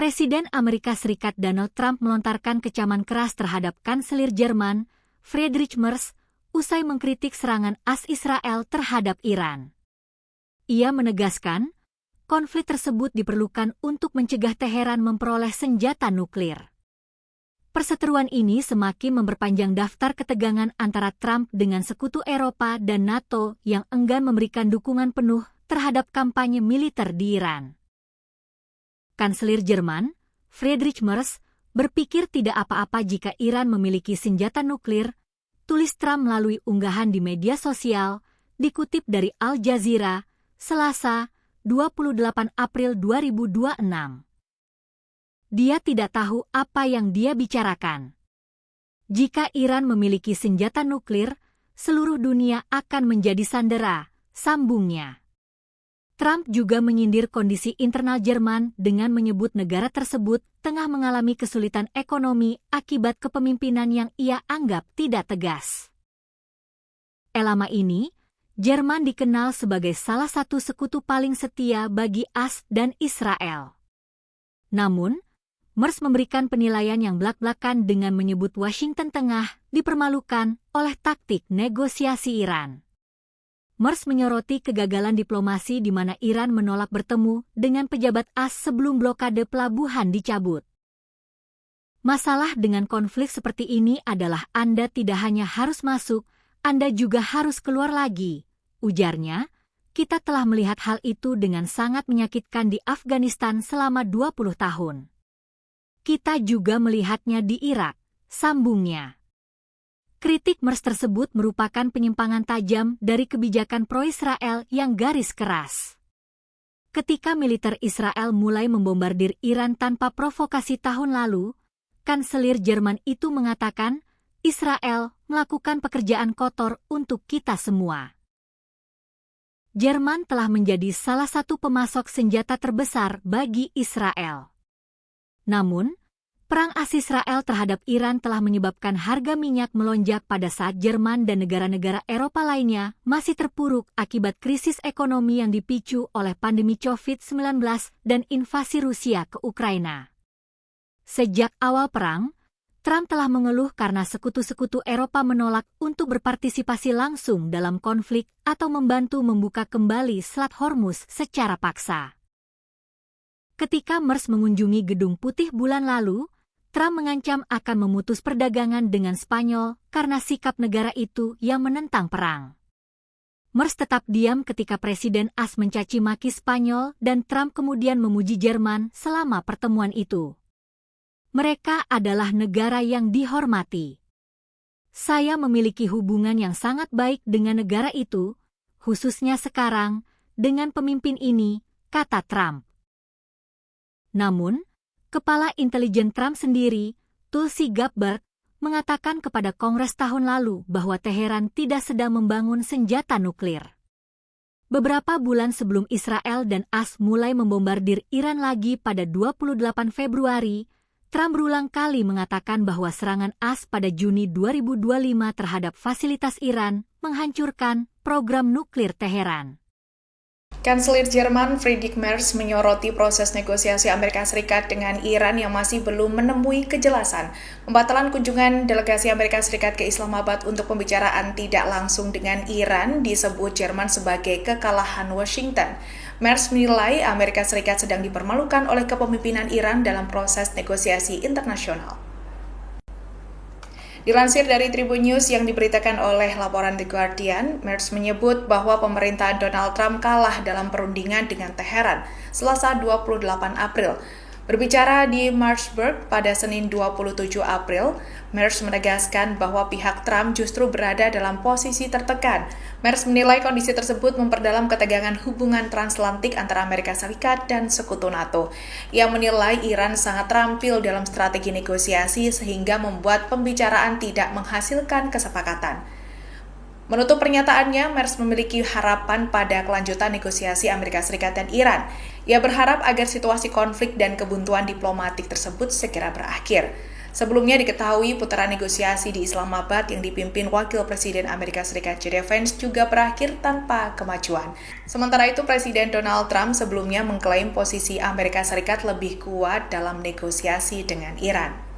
Presiden Amerika Serikat Donald Trump melontarkan kecaman keras terhadap Kanselir Jerman, Friedrich Merz, usai mengkritik serangan AS Israel terhadap Iran. Ia menegaskan, konflik tersebut diperlukan untuk mencegah Teheran memperoleh senjata nuklir. Perseteruan ini semakin memperpanjang daftar ketegangan antara Trump dengan sekutu Eropa dan NATO yang enggan memberikan dukungan penuh terhadap kampanye militer di Iran. Kanselir Jerman, Friedrich Merz, berpikir tidak apa-apa jika Iran memiliki senjata nuklir, tulis Trump melalui unggahan di media sosial, dikutip dari Al Jazeera, Selasa, 28 April 2026. Dia tidak tahu apa yang dia bicarakan. Jika Iran memiliki senjata nuklir, seluruh dunia akan menjadi sandera, sambungnya. Trump juga menyindir kondisi internal Jerman dengan menyebut negara tersebut tengah mengalami kesulitan ekonomi akibat kepemimpinan yang ia anggap tidak tegas. Selama ini, Jerman dikenal sebagai salah satu sekutu paling setia bagi AS dan Israel. Namun, Merz memberikan penilaian yang blak-blakan dengan menyebut Washington tengah dipermalukan oleh taktik negosiasi Iran. Merz menyoroti kegagalan diplomasi di mana Iran menolak bertemu dengan pejabat AS sebelum blokade pelabuhan dicabut. Masalah dengan konflik seperti ini adalah Anda tidak hanya harus masuk, Anda juga harus keluar lagi, ujarnya. Kita telah melihat hal itu dengan sangat menyakitkan di Afghanistan selama 20 tahun. Kita juga melihatnya di Irak, sambungnya. Kritik Merz tersebut merupakan penyimpangan tajam dari kebijakan pro-Israel yang garis keras. Ketika militer Israel mulai membombardir Iran tanpa provokasi tahun lalu, Kanselir Jerman itu mengatakan, Israel melakukan pekerjaan kotor untuk kita semua. Jerman telah menjadi salah satu pemasok senjata terbesar bagi Israel. Namun, perang AS Israel terhadap Iran telah menyebabkan harga minyak melonjak pada saat Jerman dan negara-negara Eropa lainnya masih terpuruk akibat krisis ekonomi yang dipicu oleh pandemi COVID-19 dan invasi Rusia ke Ukraina. Sejak awal perang, Trump telah mengeluh karena sekutu-sekutu Eropa menolak untuk berpartisipasi langsung dalam konflik atau membantu membuka kembali Selat Hormuz secara paksa. Ketika Merz mengunjungi Gedung Putih bulan lalu, Trump mengancam akan memutus perdagangan dengan Spanyol karena sikap negara itu yang menentang perang. Merz tetap diam ketika Presiden AS mencaci maki Spanyol dan Trump kemudian memuji Jerman selama pertemuan itu. Mereka adalah negara yang dihormati. Saya memiliki hubungan yang sangat baik dengan negara itu, khususnya sekarang, dengan pemimpin ini, kata Trump. Namun, Kepala Intelijen Trump sendiri, Tulsi Gabbard, mengatakan kepada Kongres tahun lalu bahwa Teheran tidak sedang membangun senjata nuklir. Beberapa bulan sebelum Israel dan AS mulai membombardir Iran lagi pada 28 Februari, Trump berulang kali mengatakan bahwa serangan AS pada Juni 2025 terhadap fasilitas Iran menghancurkan program nuklir Teheran. Kanselir Jerman Friedrich Merz menyoroti proses negosiasi Amerika Serikat dengan Iran yang masih belum menemui kejelasan. Pembatalan kunjungan delegasi Amerika Serikat ke Islamabad untuk pembicaraan tidak langsung dengan Iran disebut Jerman sebagai kekalahan Washington. Merz menilai Amerika Serikat sedang dipermalukan oleh kepemimpinan Iran dalam proses negosiasi internasional. Dilansir dari Tribun News yang diberitakan oleh laporan The Guardian, Merz menyebut bahwa pemerintahan Donald Trump kalah dalam perundingan dengan Teheran Selasa 28 April. Berbicara di Marshburg pada Senin 27 April, Merz menegaskan bahwa pihak Trump justru berada dalam posisi tertekan. Merz menilai kondisi tersebut memperdalam ketegangan hubungan transatlantik antara Amerika Serikat dan sekutu NATO. Ia menilai Iran sangat terampil dalam strategi negosiasi sehingga membuat pembicaraan tidak menghasilkan kesepakatan. Menutup pernyataannya, Merz memiliki harapan pada kelanjutan negosiasi Amerika Serikat dan Iran. Ia berharap agar situasi konflik dan kebuntuan diplomatik tersebut segera berakhir. Sebelumnya diketahui putaran negosiasi di Islamabad yang dipimpin Wakil Presiden Amerika Serikat J.D. Vance juga berakhir tanpa kemajuan. Sementara itu, Presiden Donald Trump sebelumnya mengklaim posisi Amerika Serikat lebih kuat dalam negosiasi dengan Iran.